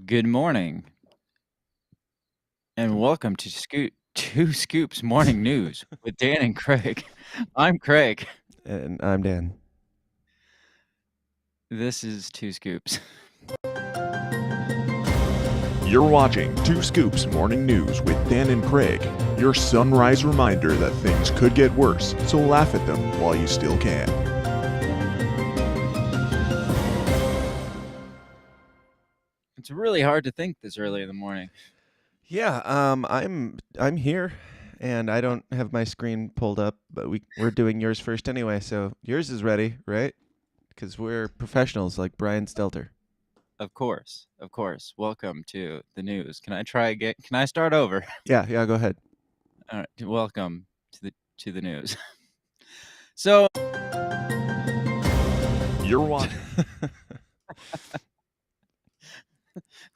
Good morning, and welcome to Two Scoops Morning News with Dan and Craig. I'm Craig. And I'm Dan. This is Two Scoops. You're watching Two Scoops Morning News with Dan and Craig, your sunrise reminder that things could get worse, so laugh at them while you still can. It's really hard to think this early in the morning. Yeah, I'm here, and I don't have my screen pulled up, but we're doing yours first anyway. So yours is ready, right? Because we're professionals like Brian Stelter. Of course. Welcome to the news. Can I try again? Can I start over? Yeah, go ahead. All right. Welcome to the news. So You're watching.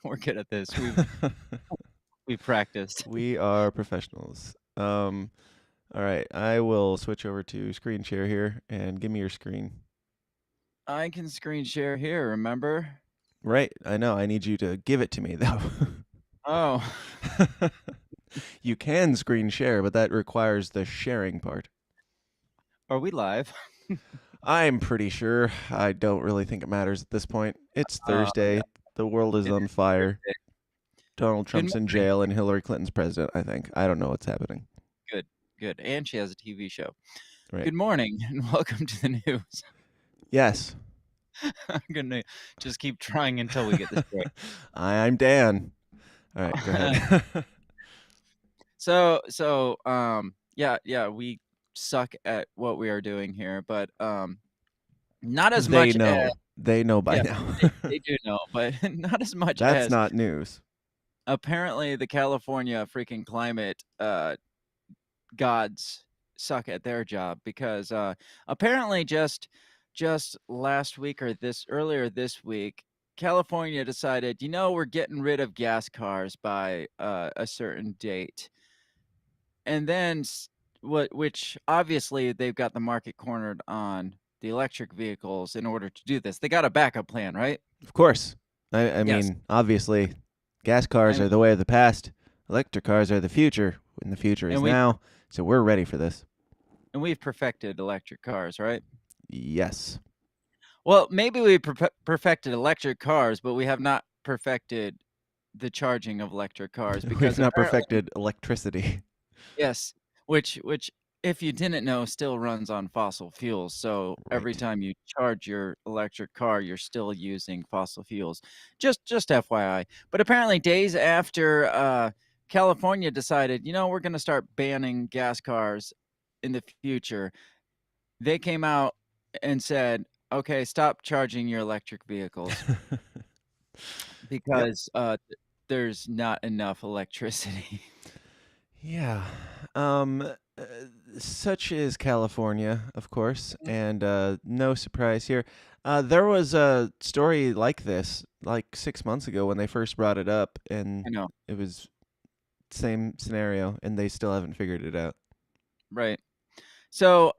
we're good at this. We've practiced. We are professionals. All right, I will switch over to screen share here, and give me your screen. I can screen share here, remember? Right, I know. I need you to give it to me though. Oh. You can screen share, but that requires the sharing part. Are we live? I'm pretty sure. I don't really think it matters at this point. It's Thursday. Yeah. The world is on fire. Donald Trump's in jail and Hillary Clinton's president, I think. I don't know what's happening. Good. And she has a TV show. Right. Good morning and welcome to the news. Yes. I'm going to just keep trying until we get this right. I'm Dan. All right, go ahead. Yeah, we suck at what we are doing here, but not as much as they know by now. They do know, but not as much That's as not news. Apparently the California freaking climate gods suck at their job because apparently just last week or earlier this week, California decided, we're getting rid of gas cars by a certain date. And then which obviously they've got the market cornered on the electric vehicles in order to do this. They got a backup plan, right? Of course. I Yes. mean, obviously, gas cars are the way of the past. Electric cars are the future, and the future is now. So we're ready for this. And we've perfected electric cars, right? Yes. Well, maybe we perfected electric cars, but we have not perfected the charging of electric cars because we've not perfected electricity. Yes, which if you didn't know, still runs on fossil fuels. So every time you charge your electric car, you're still using fossil fuels. Just FYI. But apparently, days after California decided, we're going to start banning gas cars in the future, they came out and said, okay, stop charging your electric vehicles because there's not enough electricity. Yeah. Such is California, of course, and no surprise here. There was a story like this like 6 months ago when they first brought it up, and I know. It was same scenario, and they still haven't figured it out. Right. So,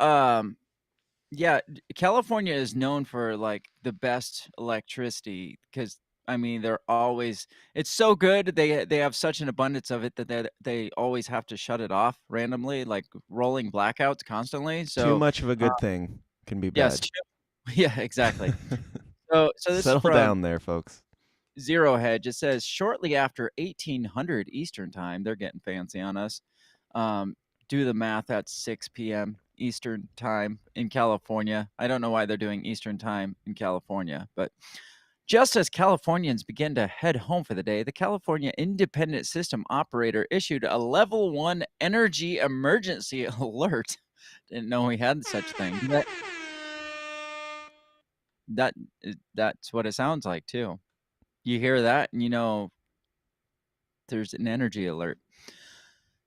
yeah, California is known for like the best electricity because they're always it's so good. They have such an abundance of it that they always have to shut it off randomly, like rolling blackouts constantly. So too much of a good thing can be bad. yes, yeah, exactly. So this settle is from down there, folks. Zero Hedge. It says shortly after 1800 Eastern time, they're getting fancy on us. Do the math at 6 p.m. Eastern time in California. I don't know why they're doing Eastern time in California, but just as Californians begin to head home for the day, the California Independent System Operator issued a level 1 energy emergency alert. Didn't know we had such a thing. That's what it sounds like too. You hear that and there's an energy alert.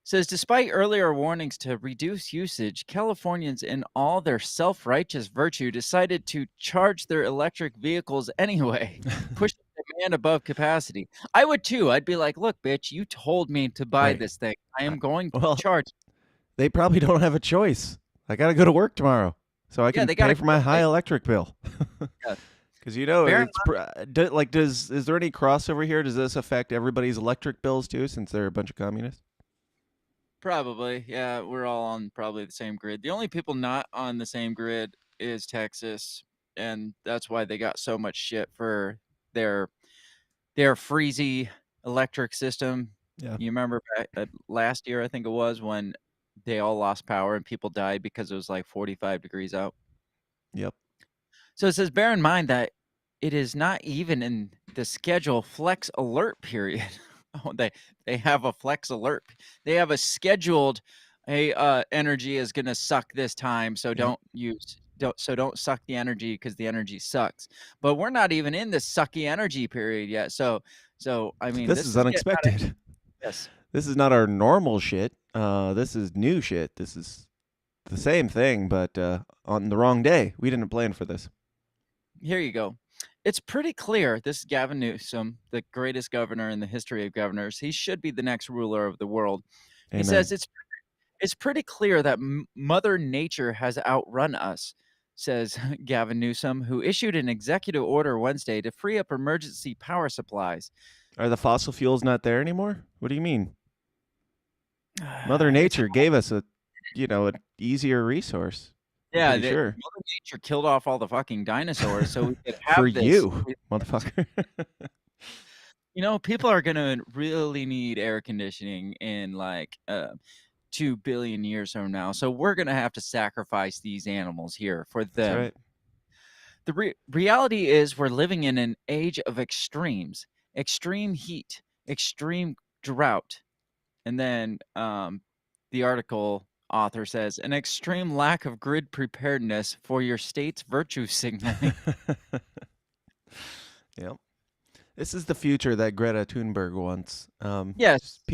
Says, despite earlier warnings to reduce usage, Californians in all their self-righteous virtue decided to charge their electric vehicles anyway, pushing demand above capacity. I would too. I'd be like, look, bitch, you told me to buy this thing. I am going to charge. They probably don't have a choice. I got to go to work tomorrow, so I can pay for my high electric bill. Yeah. Because Bear in it's like is there any crossover here? Does this affect everybody's electric bills too, since they're a bunch of communists? Probably, yeah, we're all on probably the same grid. The only people not on the same grid is Texas, and that's why they got so much shit for their their freezy electric system. Yeah. You remember back, last year, I think it was, when they all lost power and people died because it was like 45 degrees out. Yep. So it says, bear in mind that it is not even in the schedule flex alert period. Oh, they have a flex alert. They have a scheduled, hey, energy is gonna suck this time, so Yep. don't suck the energy because the energy sucks. But we're not even in the sucky energy period yet. So I mean, This this is is getting out of unexpected. yes. This is not our normal shit. This is new shit. This is the same thing, but on the wrong day. We didn't plan for this. Here you go. It's pretty clear this is Gavin Newsom, the greatest governor in the history of governors. He should be the next ruler of the world. He Amen. says it's pretty clear that Mother Nature has outrun us, says Gavin Newsom, who issued an executive order Wednesday to free up emergency power supplies. Are the fossil fuels not there anymore? What do you mean? Mother It's Nature gave us an easier resource. I'm yeah, pretty that sure. Mother Nature killed off all the fucking dinosaurs so we could For have this. you, motherfucker. You know, people are gonna really need air conditioning in like 2 billion years from now. So we're going to have to sacrifice these animals here for That's them. right. The reality is we're living in an age of extremes, extreme heat, extreme drought. And then the article author says an extreme lack of grid preparedness for your state's virtue signaling. Yep. This is the future that Greta Thunberg wants. Yes. Just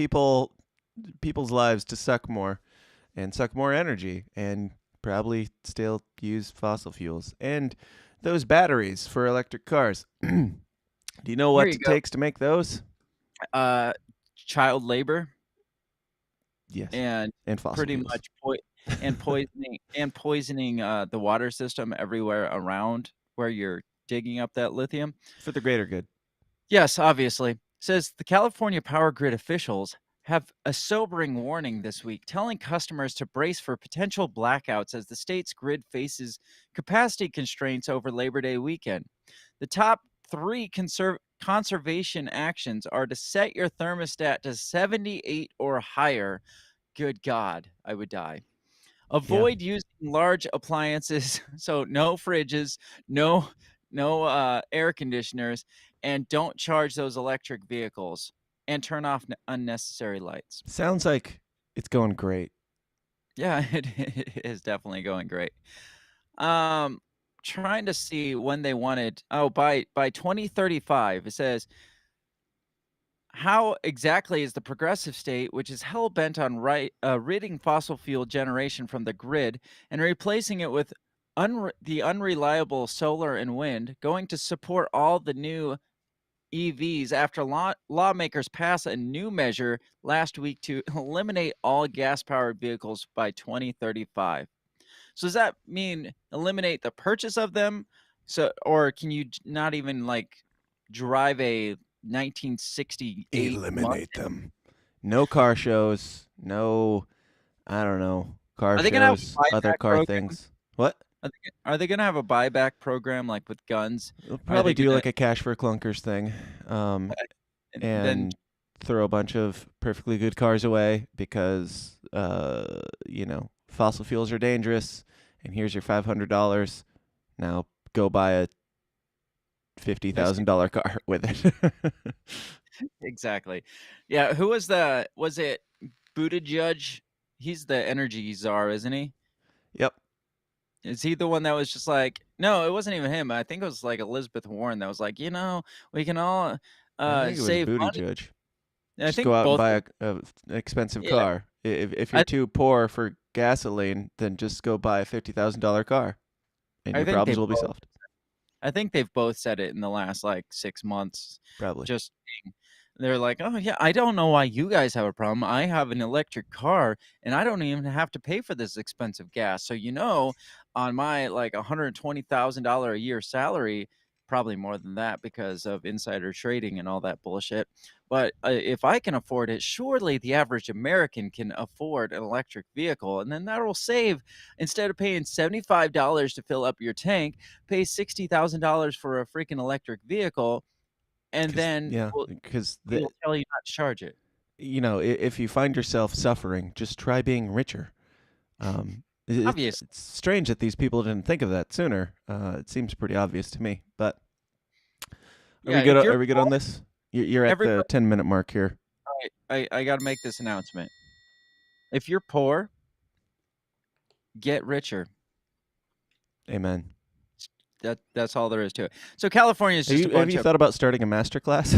people's lives to suck more and suck more energy and probably still use fossil fuels and those batteries for electric cars. Do you know Here what you it go. takes to make those? Child labor Yes. and And fossil pretty fuels. much poisoning the water system everywhere around where you're digging up that lithium. For the greater good. Yes, obviously. Says the California power grid officials have a sobering warning this week, telling customers to brace for potential blackouts as the state's grid faces capacity constraints over Labor Day weekend. The top three conservation actions are to set your thermostat to 78 or higher. Good God, I would die. Yeah. Avoid using large appliances, so no fridges, no air conditioners, and don't charge those electric vehicles and turn off unnecessary lights. Sounds like it's going great. Yeah, it is definitely going great. Um, trying to see when they wanted. Oh, by 2035, it says how exactly is the progressive state, which is hell bent on ridding fossil fuel generation from the grid and replacing it with the unreliable solar and wind, going to support all the new EVs after lawmakers pass a new measure last week to eliminate all gas powered vehicles by 2035? So, does that mean eliminate the purchase of them? So, or can you not even like drive a 1968 Eliminate Mustang? them. No car shows. No, I don't know, car Are they gonna have shows, a other buyback car program? things. What? Are they gonna have a buyback program like with guns? They'll Are probably they do gonna like a cash for clunkers thing, and then and throw a bunch of perfectly good cars away because, fossil fuels are dangerous. And here's your $500. Now go buy a $50,000 car with it. exactly? Yeah, who was it Buttigieg? He's the energy czar, isn't he? Yep. Is he the one that was just like, no, it wasn't even him. I think it was like Elizabeth Warren that was like, we can all I think it was save money. Buttigieg. And I Just go think out and both, buy an expensive yeah. car. If you're I too poor for gasoline, then just go buy a $50,000 car, and I your think problems will be both solved. I think they've both said it in the last like 6 months. Probably. Just they're like, oh yeah, I don't know why you guys have a problem. I have an electric car and I don't even have to pay for this expensive gas. So on my like $120,000 a year salary, probably more than that because of insider trading and all that bullshit. But if I can afford it, surely the average American can afford an electric vehicle. And then that will save, instead of paying $75 to fill up your tank, pay $60,000 for a freaking electric vehicle. And then Because it'll tell you not to charge it. if you find yourself suffering, just try being richer. Obvious. It's strange that these people didn't think of that sooner. It seems pretty obvious to me. But are Yeah, we good? if you're Are we good on this? You're at the everybody, 10-minute mark here. I got to make this announcement. If you're poor, get richer. Amen. That's all there is to it. So California is just a Have bunch you of thought about starting a master class?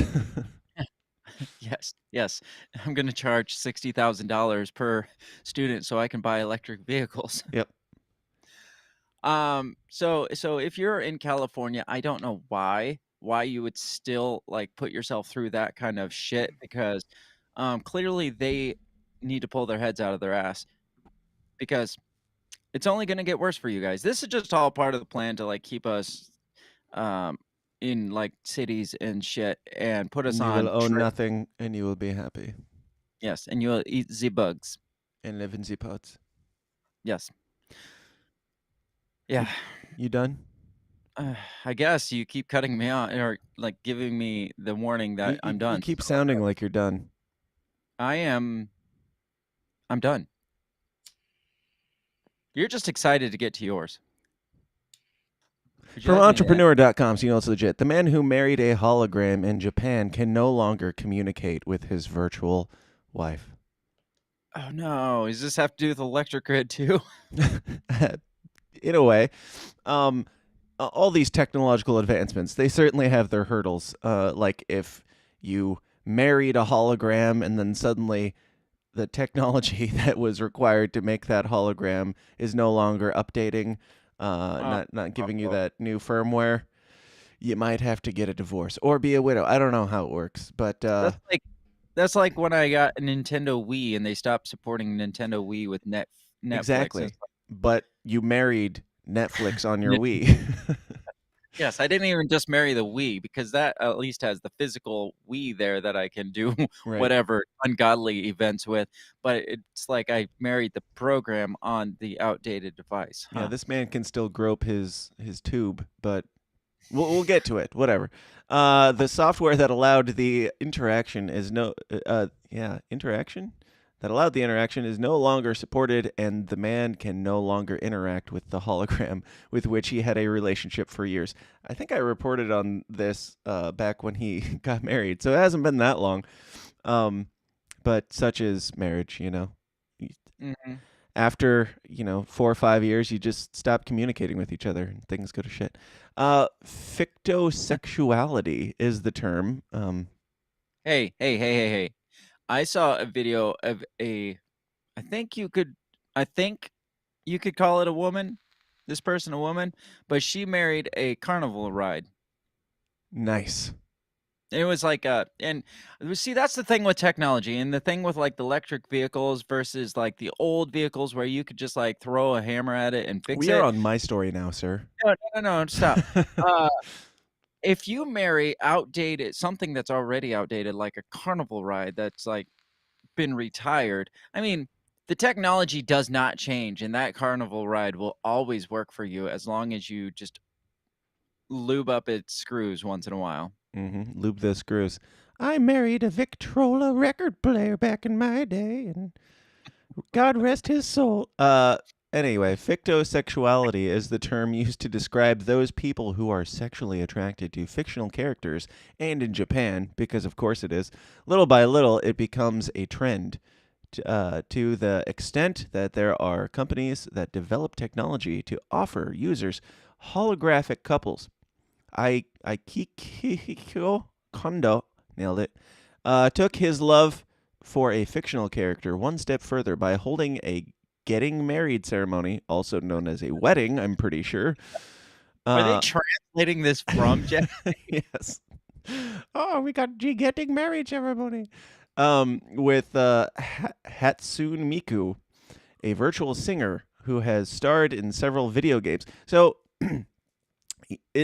yes. I'm going to charge $60,000 per student so I can buy electric vehicles. Yep. So if you're in California, I don't know why you would still like put yourself through that kind of shit, because clearly they need to pull their heads out of their ass, because it's only going to get worse for you guys. This is just all part of the plan to like keep us in like cities and shit and put us And you will on own nothing, and you will be happy. Yes, and you'll eat the bugs. And live in the pots. Yes. Yeah. You done? I guess you keep cutting me out, or like giving me the warning that I'm done. You keep sounding like you're done. I'm done. You're just excited to get to yours. From entrepreneur.com, so you know it's legit. The man who married a hologram in Japan can no longer communicate with his virtual wife. Oh no, does this have to do with electric grid too? In a way. All these technological advancements, they certainly have their hurdles. Like if you married a hologram and then suddenly the technology that was required to make that hologram is no longer updating, not giving you that new firmware, you might have to get a divorce or be a widow. I don't know how it works, but that's like when I got a Nintendo Wii and they stopped supporting Nintendo Wii with Netflix. Exactly. But you married Netflix on your Wii. Yes, I didn't even just marry the Wii, because that at least has the physical Wii there that I can do whatever ungodly events with. But it's like I married the program on the outdated device. Yeah, this man can still grope his tube, but we'll get to it. Whatever. The software that allowed the interaction is no longer supported, and the man can no longer interact with the hologram with which he had a relationship for years. I think I reported on this back when he got married, so it hasn't been that long. But such is marriage, you know. Mm-hmm. After 4 or 5 years, you just stop communicating with each other, and things go to shit. Fictosexuality is the term. Hey. I saw a video of I think you could call it a woman, this person a woman, but she married a carnival ride. Nice. It was like and see, that's the thing with technology, and the thing with like the electric vehicles versus like the old vehicles where you could just like throw a hammer at it and fix it. We are on my story now, sir. No, stop. If you marry something that's already outdated, like a carnival ride that's like been retired, I mean, the technology does not change, and that carnival ride will always work for you as long as you just lube up its screws once in a while. Mm-hmm. Lube the screws. I married a Victrola record player back in my day, and God rest his soul. Anyway, fictosexuality is the term used to describe those people who are sexually attracted to fictional characters, and in Japan, because of course it is, little by little it becomes a trend to the extent that there are companies that develop technology to offer users holographic couples. Aikikiko Kondo, nailed it, took his love for a fictional character one step further by holding a getting married ceremony, also known as a wedding, I'm pretty sure. Are they translating this from Jeff? Yes. Oh, we got the getting married ceremony. With Hatsune Miku, a virtual singer who has starred in several video games. So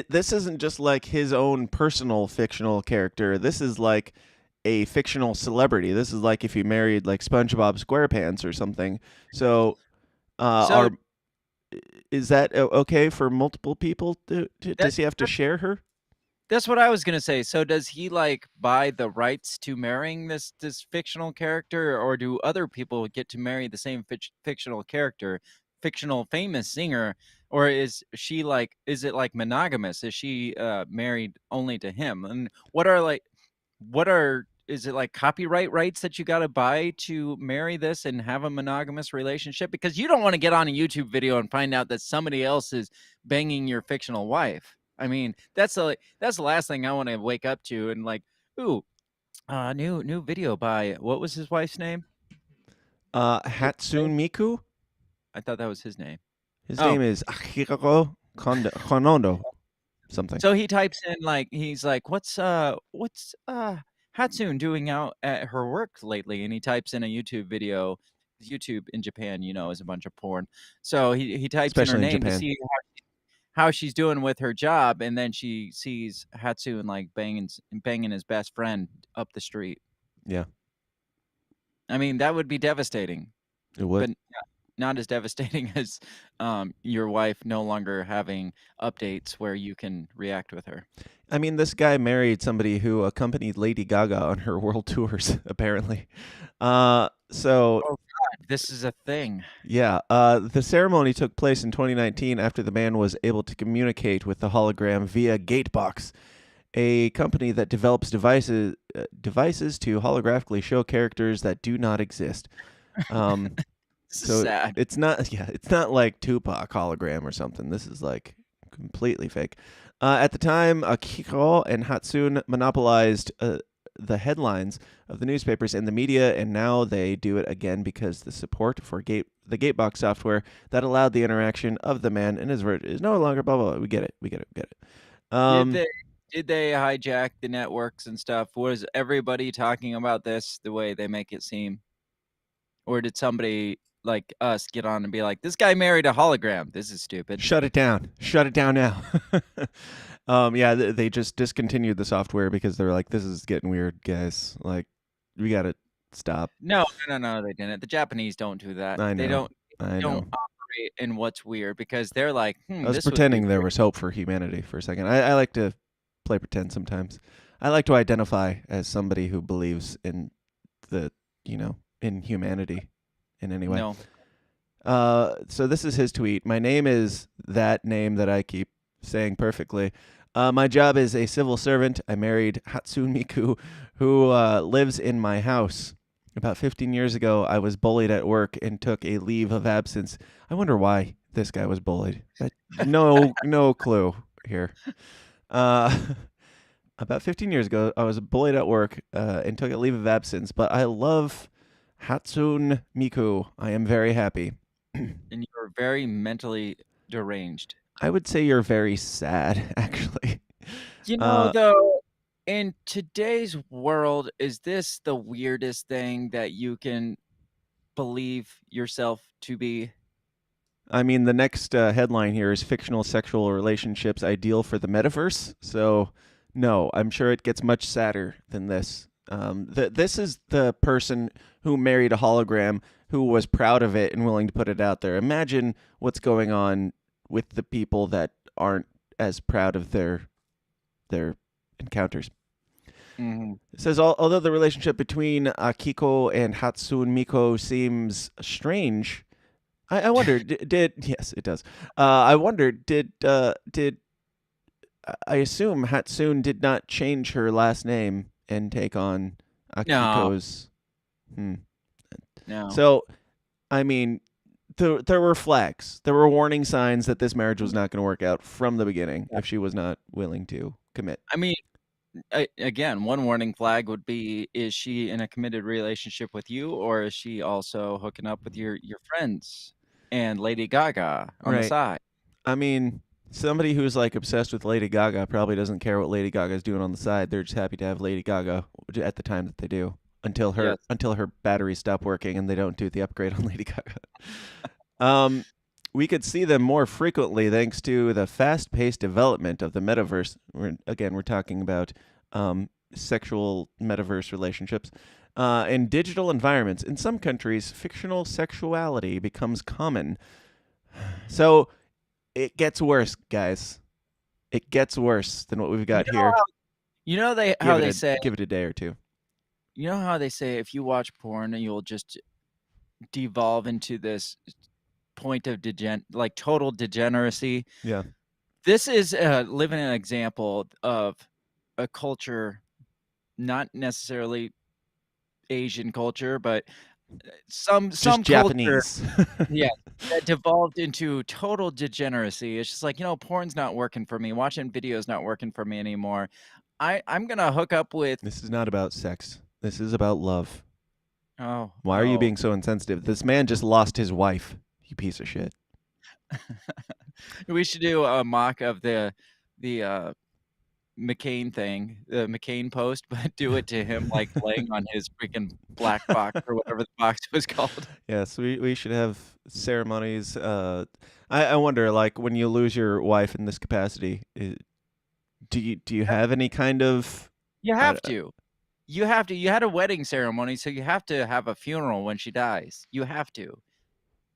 This isn't just like his own personal fictional character. This is like a fictional celebrity. This is like if you married like SpongeBob SquarePants or something. So, So are is that okay for multiple people? that Does he have to share her? that's what I was gonna say. So does he like buy the rights to marrying this fictional character, or do other people get to marry the same fictional character, fictional famous singer, or is it like monogamous? Is she married only to him? And what are is it like copyright rights that you got to buy to marry this and have a monogamous relationship? Because you don't want to get on a YouTube video and find out that somebody else is banging your fictional wife. I mean, that's the last thing I want to wake up to and like, ooh, new video by what was his wife's name? Hatsune Miku. I thought that was his name. His Oh, name is Akihiro Konondo something. so he types in like he's like, what's Hatsune doing out at her work lately? And he types in a YouTube video. YouTube in Japan, is a bunch of porn. So he types in her Especially in name to Japan. see how she's doing with her job, and then she sees Hatsune like banging his best friend up the street. Yeah, I mean, that would be devastating, it would. but not as devastating as your wife no longer having updates where you can react with her. I mean, this guy married somebody who accompanied Lady Gaga on her world tours, apparently. So Oh God, this is a thing. yeah, the ceremony took place in 2019 after the man was able to communicate with the hologram via Gatebox, a company that develops devices to holographically show characters that do not exist. Um, This is so sad. it's not, yeah, it's not like Tupac hologram or something. This is like completely fake. At the time, Akiko and Hatsune monopolized the headlines of the newspapers and the media, and now they do it again because the support for the Gatebox software that allowed the interaction of the man and his vert is no longer blah blah blah. We get it. We get it. We get it. Did they hijack the networks and stuff? Was everybody talking about this the way they make it seem? Or did somebody like us get on and be like, this guy married a hologram? This is stupid. Shut it down. Shut it down now. Yeah, they just discontinued the software because they're like, this is getting weird, guys. Like, we gotta stop. No, they didn't. The Japanese don't do that. I They know. don't I know. operate in what's weird because they're like, I was this would be pretending there weird. was hope for humanity for a second. I like to play pretend sometimes. I like to identify as somebody who believes in the, in humanity in any way. No. So this is his tweet. My name is that name that I keep saying perfectly. My job is a civil servant. I married Hatsune Miku, who lives in my house. About 15 years ago, I was bullied at work and took a leave of absence. I wonder why this guy was bullied. No clue here. About 15 years ago, I was bullied at work and took a leave of absence, but I love Hatsune Miku. I am very happy. And you're very mentally deranged. I would say you're very sad, actually. Though, in today's world, is this the weirdest thing that you can believe yourself to be? I mean, the next headline here is fictional sexual relationships ideal for the metaverse. So, no, I'm sure it gets much sadder than this. This is the person who married a hologram who was proud of it and willing to put it out there. Imagine what's going on with the people that aren't as proud of their encounters. Mm-hmm. It says, although the relationship between Akiko and Hatsune Miku seems strange, I wonder, did yes, it does. I wonder, did I assume Hatsune did not change her last name and take on Akiko's? No. So, I mean, there were flags. There were warning signs that this marriage was not going to work out from the beginning if she was not willing to commit. I mean, again, one warning flag would be: is she in a committed relationship with you, or is she also hooking up with your friends and Lady Gaga on the Right. side? I mean, somebody who's like obsessed with Lady Gaga probably doesn't care what Lady Gaga is doing on the side. They're just happy to have Lady Gaga at the time that they do until Yes. her batteries stop working and they don't do the upgrade on Lady Gaga. we could see them more frequently thanks to the fast-paced development of the metaverse. We're talking about sexual metaverse relationships. In digital environments, in some countries, fictional sexuality becomes common. So it gets worse, guys. It gets worse than what we've You got know here. how Give it they a say, give it a day or two. you know how they say if you watch porn, you'll just devolve into this point of like total degeneracy. Yeah. This is living an example of a culture, not necessarily Asian culture, but Just some culture, Japanese. yeah, that devolved into total degeneracy. It's just like, porn's not working for me. Watching videos not working for me anymore. I'm gonna hook up with This is not about sex. This is about love. oh Why are you oh being so insensitive? This man just lost his wife. You piece of shit. we should do a mock of the McCain thing, the McCain post, but do it to him like laying on his freaking black box or whatever the box was called. Yes, we should have ceremonies. I wonder, like, when you lose your wife in this capacity, do you have any kind of You uh, have to. You have to. You had a wedding ceremony, so you have to have a funeral when she dies. You have to.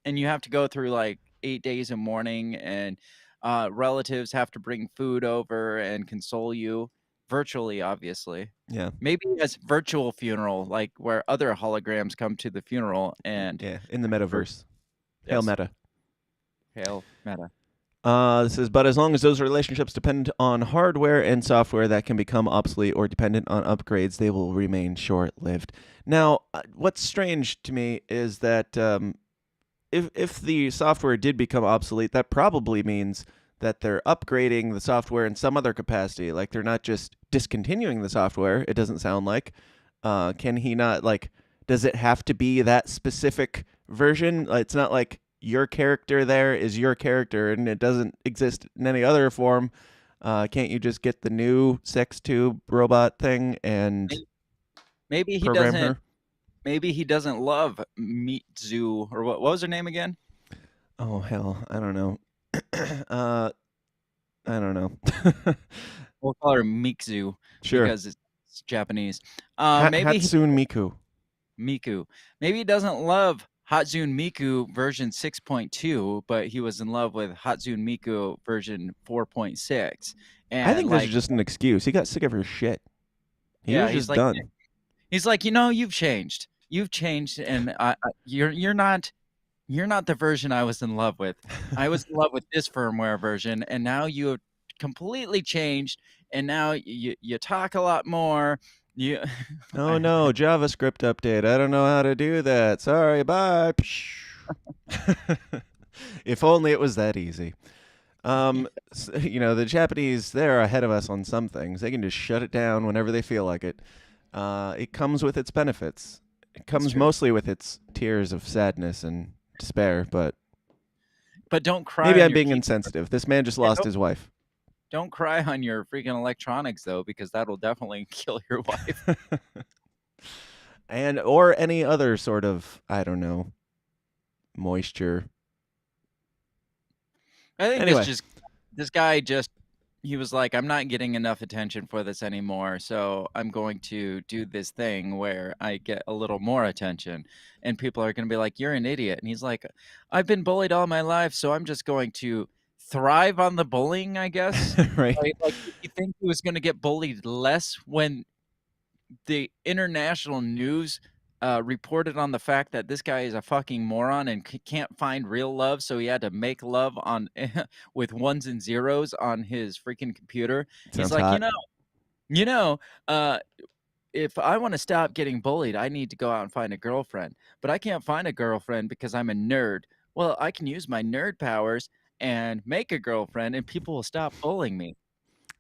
And you have to go through like 8 days of mourning, and relatives have to bring food over and console you virtually, obviously. yeah, Maybe as virtual funeral, like where other holograms come to the funeral and yeah, in the vir- metaverse? Hail yes, meta. hail meta. This is, but as long as those relationships depend on hardware and software that can become obsolete or dependent on upgrades, they will remain short-lived. Now, what's strange to me is that if the software did become obsolete, that probably means that they're upgrading the software in some other capacity. Like they're not just discontinuing the software. It doesn't sound like. Can he not like? Does it have to be that specific version? It's not like your character there is your character and it doesn't exist in any other form. Can't you just get the new sex tube robot thing and Maybe he program doesn't. her? Maybe he doesn't love Meat Zoo, or what was her name again? Oh hell, I don't know. uh, I don't know. We'll call her Mikzu Sure. because it's Japanese. Maybe he Hatsune Miku. Miku. Maybe he doesn't love Hatsune Miku version 6.2, but he was in love with Hatsune Miku version 4.6. I And think this is like, just an excuse. He got sick of her shit. He yeah, was just done. he's like, you've changed. You've changed, and you're not the version I was in love with. I was in love with this firmware version, and now you have completely changed, and now you talk a lot more. You Oh no, JavaScript update. I don't know how to do that. Sorry, bye. If only it was that easy. The Japanese, they're ahead of us on some things. They can just shut it down whenever they feel like it. It comes with its benefits. It That's comes true. mostly with its tears of sadness and despair, but But don't cry maybe on I'm your being keyboard. insensitive. This man just Yeah, lost his wife. don't cry on your freaking electronics though, because that'll definitely kill your wife. And or any other sort of, I don't know, moisture. I think Anyway, this guy just he was like, I'm not getting enough attention for this anymore, so I'm going to do this thing where I get a little more attention, and people are going to be like, "You're an idiot," and he's like, "I've been bullied all my life, so I'm just going to thrive on the bullying, I guess." right? Like you think he was going to get bullied less when the international news reported on the fact that this guy is a fucking moron and can't find real love, so he had to make love on with ones and zeros on his freaking computer. He's Sounds like, hot. you know, uh, if I want to stop getting bullied, I need to go out and find a girlfriend. But I can't find a girlfriend because I'm a nerd. Well, I can use my nerd powers and make a girlfriend, and people will stop bullying me.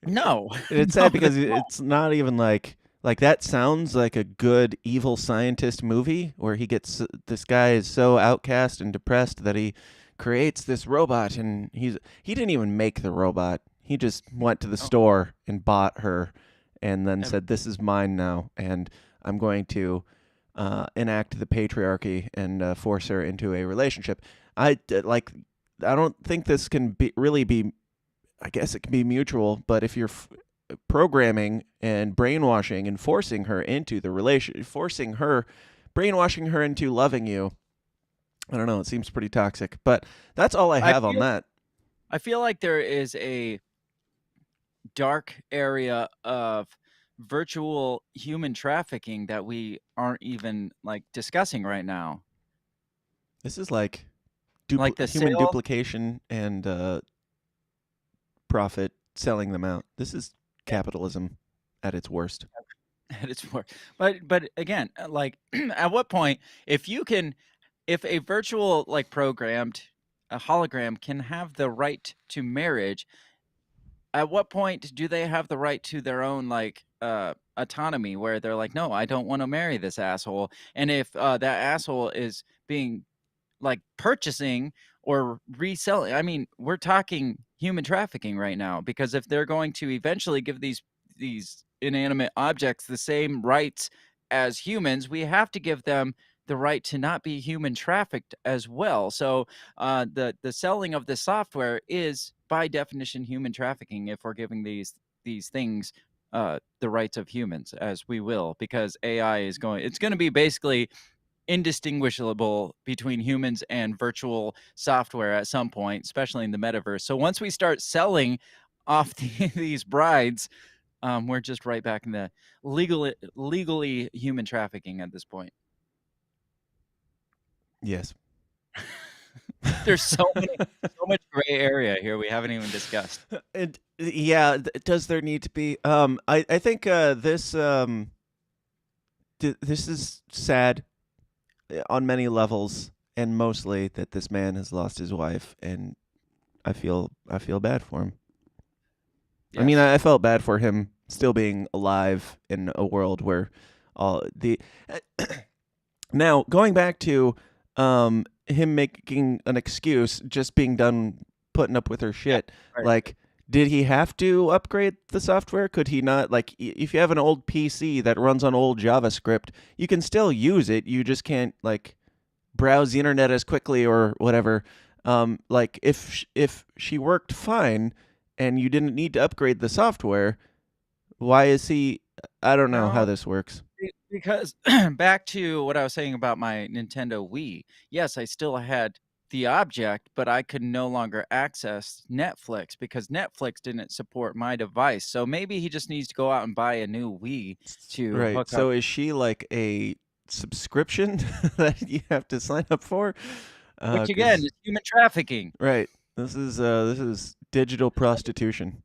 No, It's no, sad because it's not even like that sounds like a good evil scientist movie where this guy is so outcast and depressed that he creates this robot and he didn't even make the robot. He just went to the no. store and bought her and then Ev- said this is mine now and I'm going to enact the patriarchy and force her into a relationship. Like I don't think this can really be. I guess it can be mutual, but if you're programming and brainwashing and forcing her into the relation, brainwashing her into loving you, I don't know. It seems pretty toxic, but that's all I I have on feel that. I feel like there is a dark area of virtual human trafficking that we aren't even like discussing right now. This is like Like the human sale duplication and profit selling them out. This is capitalism at its worst. at its worst. But again, like at what point if a virtual like programmed a hologram can have the right to marriage, at what point do they have the right to their own like autonomy where they're like, no, I don't want to marry this asshole. And if that asshole is being like purchasing or reselling, I mean, we're talking human trafficking right now, because if they're going to eventually give these inanimate objects the same rights as humans, we have to give them the right to not be human trafficked as well. So the selling of the software is by definition human trafficking if we're giving these things the rights of humans, as we will, because AI is it's going to be basically indistinguishable between humans and virtual software at some point, especially in the metaverse. So once we start selling off these brides, we're just right back in the legally human trafficking at this point. Yes. There's so much gray area here we haven't even discussed. And yeah, does there need to be? I think this is sad on many levels, and mostly that this man has lost his wife, and I feel bad for him. Yes. I mean, I felt bad for him still being alive in a world where all the now going back to him making an excuse, just being done putting up with her shit. Right. Like, did he have to upgrade the software? Could he not? Like, if you have an old PC that runs on old JavaScript, you can still use it. You just can't like browse the internet as quickly or whatever. Like if she worked fine and you didn't need to upgrade the software, why is he? I don't know how No. this works. Because back to what I was saying about my Nintendo Wii, yes, I still had the object, but I could no longer access Netflix because Netflix didn't support my device. So maybe he just needs to go out and buy a new Wii to Right. hook up. So is she like a subscription that you have to sign up for? Which again 'Cause is human trafficking. right. This is digital prostitution.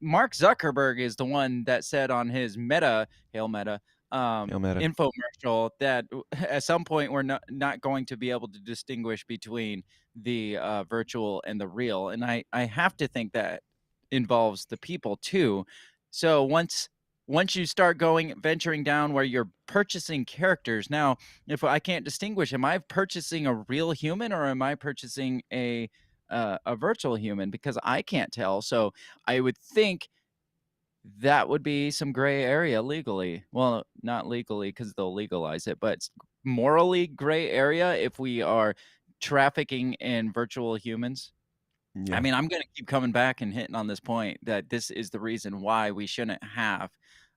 Mark Zuckerberg is the one that said on his Hail Meta, Hail Meta. infomercial that at some point we're not going to be able to distinguish between the virtual and the real, and I have to think that involves the people too. So once you start venturing down where you're purchasing characters, now if I can't distinguish, am I purchasing a real human or am I purchasing a virtual human? Because I can't tell. So I would think that would be some gray area legally. Well, not legally because they'll legalize it, but morally gray area if we are trafficking in virtual humans. Yeah. I mean, I'm going to keep coming back and hitting on this point that this is the reason why we shouldn't have.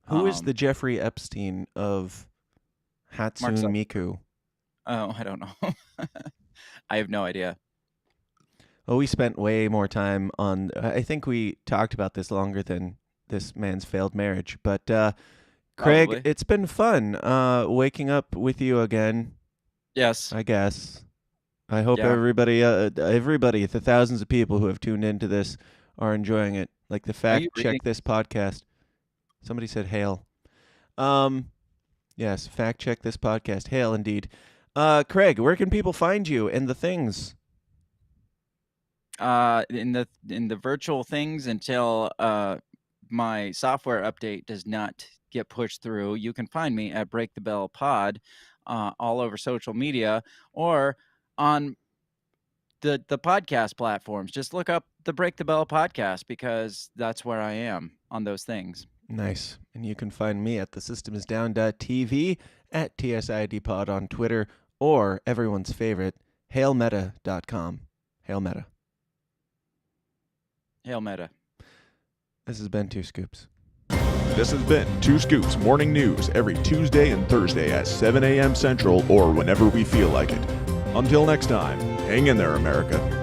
Who is the Jeffrey Epstein of Mark Hatsune Miku? Oh, I don't know. I have no idea. Oh, we spent way more time on. I think we talked about this longer than this man's failed marriage. But Craig, Probably. it's been fun waking up with you again. Yes. I guess. I hope Yeah. everybody, the thousands of people who have tuned into this, are enjoying it. Like the fact you check reading? this podcast. Somebody said hail. Yes, fact check this podcast. Hail indeed. Craig, where can people find you and the things? In the virtual things until my software update does not get pushed through, you can find me at Break the Bell Pod all over social media or on the podcast platforms. Just look up the Break the Bell podcast because that's where I am on those things. Nice. And you can find me at thesystemisdown.tv, at TSIDpod on Twitter, or everyone's favorite, hailmeta.com. Hail Meta. Hail Meta. This has been 2 Scoops. This has been 2 Scoops Morning News every Tuesday and Thursday at 7 a.m. Central or whenever we feel like it. Until next time, hang in there, America.